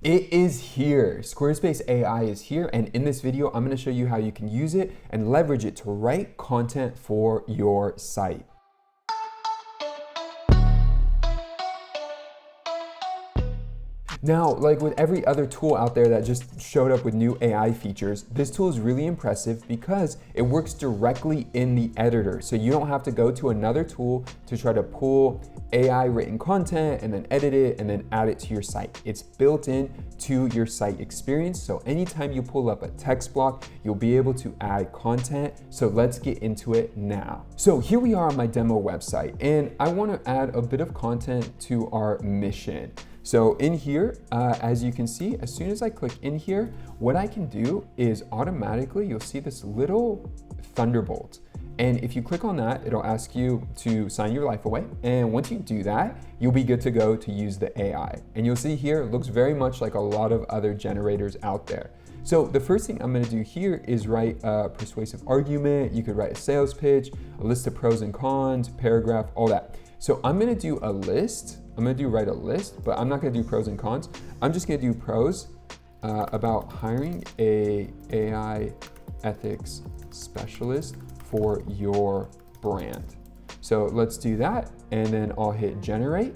It is here. Squarespace AI is here, and in this video, I'm going to show you how you can use it and leverage it to write content for your site. Now, like with every other tool out there that just showed up with new AI features, this tool is really impressive because it works directly in the editor. So you don't have to go to another tool to try to pull AI written content and then edit it and then add it to your site. It's built in to your site experience. So anytime you pull up a text block, you'll be able to add content. So let's get into it now. So here we are on my demo website, and I want to add a bit of content to our mission. So in here, as you can see, as soon as I click in here, what I can do is automatically, you'll see this little thunderbolt. And if you click on that, it'll ask you to sign your life away. And once you do that, you'll be good to go to use the AI. And you'll see here, it looks very much like a lot of other generators out there. So the first thing I'm gonna do here is write a persuasive argument. You could write a sales pitch, a list of pros and cons, paragraph, all that. So I'm gonna do a list. I'm gonna write a list, but I'm not gonna do pros and cons. I'm just gonna do pros about hiring a AI ethics specialist for your brand. So let's do that, and then I'll hit generate,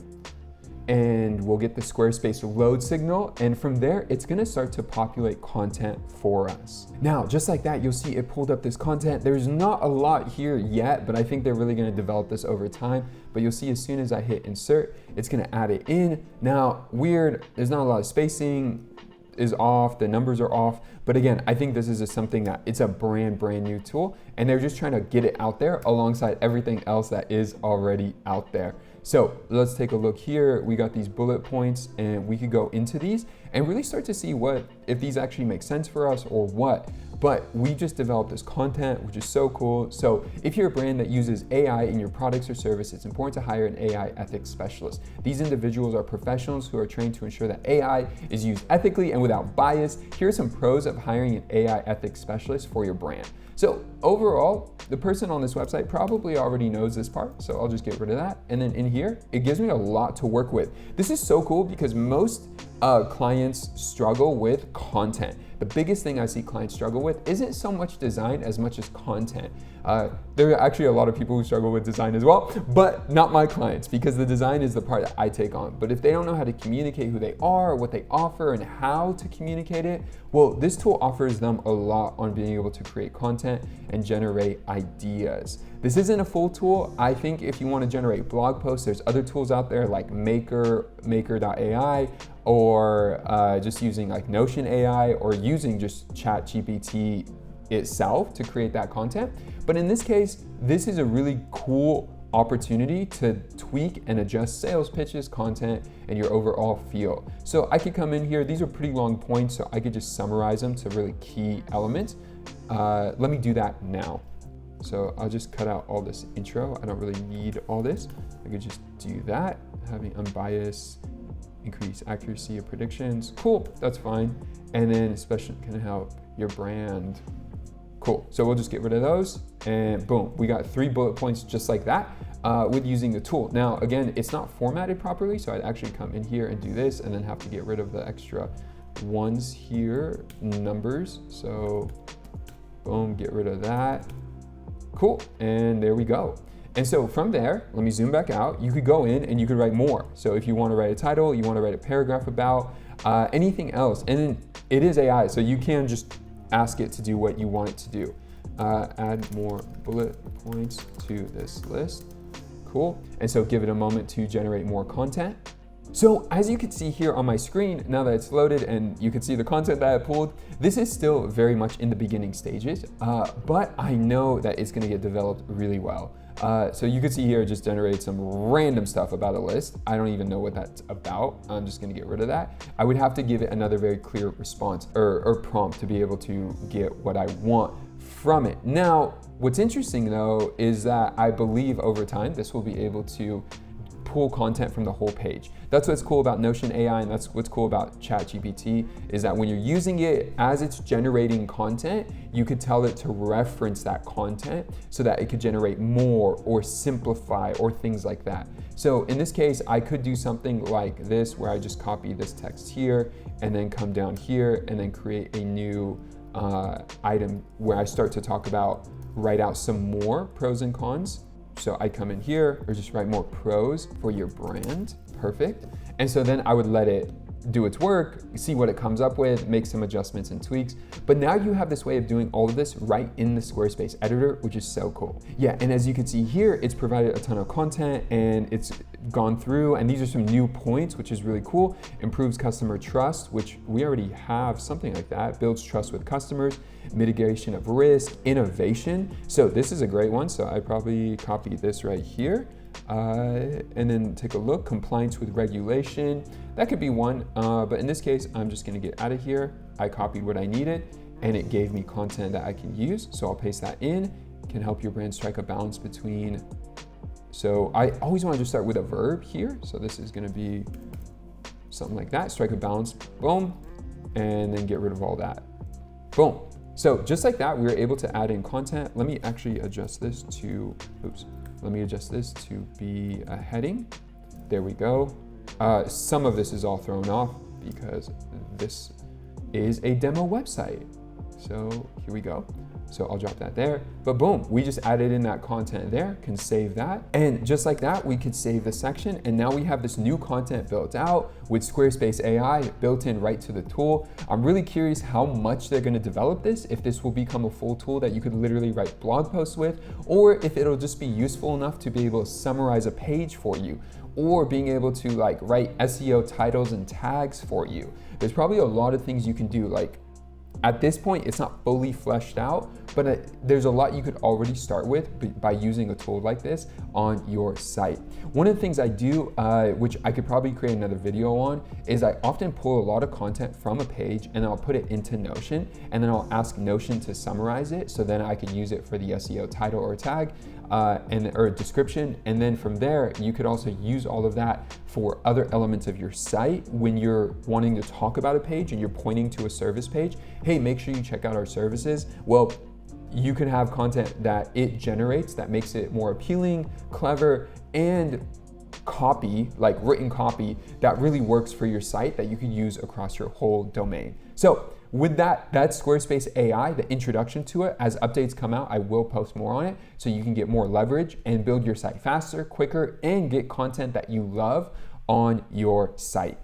and we'll get the Squarespace load signal, and from there, it's gonna start to populate content for us. Now, just like that, you'll see it pulled up this content. There's not a lot here yet, but I think they're really gonna develop this over time. But you'll see as soon as I hit insert, it's gonna add it in. Now, weird, there's not a lot of spacing, is off, the numbers are off. But again, I think this is just something that it's a brand new tool, and they're just trying to get it out there alongside everything else that is already out there. So let's take a look here. We got these bullet points, and we could go into these and really start to see if these actually make sense for us or what. But we just developed this content, which is so cool. So if you're a brand that uses AI in your products or service, it's important to hire an AI ethics specialist. These individuals are professionals who are trained to ensure that AI is used ethically and without bias. Here are some pros of hiring an AI ethics specialist for your brand. So overall, the person on this website probably already knows this part, so I'll just get rid of that. And then in here, it gives me a lot to work with. This is so cool because most clients struggle with content. The biggest thing I see clients struggle with isn't so much design as much as content. There are actually a lot of people who struggle with design as well, but not my clients, because the design is the part that I take on. But if they don't know how to communicate who they are, what they offer, and how to communicate it, well, this tool offers them a lot on being able to create content and generate ideas. This isn't a full tool. I think if you want to generate blog posts, there's other tools out there like Maker.ai, or just using like Notion AI, or using just ChatGPT itself to create that content. But in this case, this is a really cool opportunity to tweak and adjust sales pitches, content, and your overall feel. So I could come in here, these are pretty long points, so I could just summarize them to really key elements. Let me do that now. So I'll just cut out all this intro. I don't really need all this. I could just do that, having unbiased, increase accuracy of predictions. Cool, that's fine. And then especially can help your brand. Cool, so we'll just get rid of those, and boom, we got 3 bullet points just like that with using the tool. Now, again, it's not formatted properly, so I'd actually come in here and do this and then have to get rid of the extra ones here, numbers. So boom, get rid of that. Cool, and there we go. And so from there, let me zoom back out. You could go in and you could write more. So if you want to write a title, you want to write a paragraph about anything else, and then it is AI, so you can just ask it to do what you want it to do. Add more bullet points to this list. Cool. And so give it a moment to generate more content. So as you can see here on my screen, now that it's loaded and you can see the content that I pulled, this is still very much in the beginning stages, but I know that it's gonna get developed really well. So you can see here, it just generates some random stuff about a list. I don't even know what that's about. I'm just gonna get rid of that. I would have to give it another very clear response or prompt to be able to get what I want from it. Now, what's interesting though, is that I believe over time, this will be able to pull content from the whole page. That's what's cool about Notion AI, and that's what's cool about ChatGPT, is that when you're using it as it's generating content, you could tell it to reference that content so that it could generate more or simplify or things like that. So in this case, I could do something like this, where I just copy this text here and then come down here and then create a new item where I start to talk about, write out some more pros and cons. So I come in here, or just write more pros for your brand. Perfect. And so then I would let it do its work, see what it comes up with, make some adjustments and tweaks. But now you have this way of doing all of this right in the Squarespace editor, which is so cool. Yeah, and as you can see here, it's provided a ton of content and it's gone through, and these are some new points, which is really cool. Improves customer trust, which we already have something like that. Builds trust with customers, mitigation of risk, innovation. So this is a great one. So I probably copy this right here. And then take a look, compliance with regulation. That could be one, but in this case, I'm just gonna get out of here. I copied what I needed and it gave me content that I can use. So I'll paste that in. Can help your brand strike a balance between, so I always wanted to start with a verb here. So this is gonna be something like that, strike a balance, boom, and then get rid of all that, boom. So just like that, we were able to add in content. Let me actually adjust this to, let me adjust this to be a heading. There we go. Some of this is all thrown off because this is a demo website. So here we go. So I'll drop that there, but boom, we just added in that content there, can save that. And just like that, we could save the section. And now we have this new content built out with Squarespace AI built in right to the tool. I'm really curious how much they're gonna develop this, if this will become a full tool that you could literally write blog posts with, or if it'll just be useful enough to be able to summarize a page for you, or being able to like write SEO titles and tags for you. There's probably a lot of things you can do. Like, at this point, it's not fully fleshed out, but there's a lot you could already start with by using a tool like this on your site. One of the things I do, which I could probably create another video on, is I often pull a lot of content from a page and I'll put it into Notion, and then I'll ask Notion to summarize it, so then I can use it for the SEO title or tag or description. And then from there, you could also use all of that for other elements of your site when you're wanting to talk about a page and you're pointing to a service page. Hey, make sure you check out our services. Well, you can have content that it generates that makes it more appealing, clever, and copy, like written copy, that really works for your site that you can use across your whole domain. So with that, that's Squarespace AI, the introduction to it. As updates come out, I will post more on it so you can get more leverage and build your site faster, quicker, and get content that you love on your site.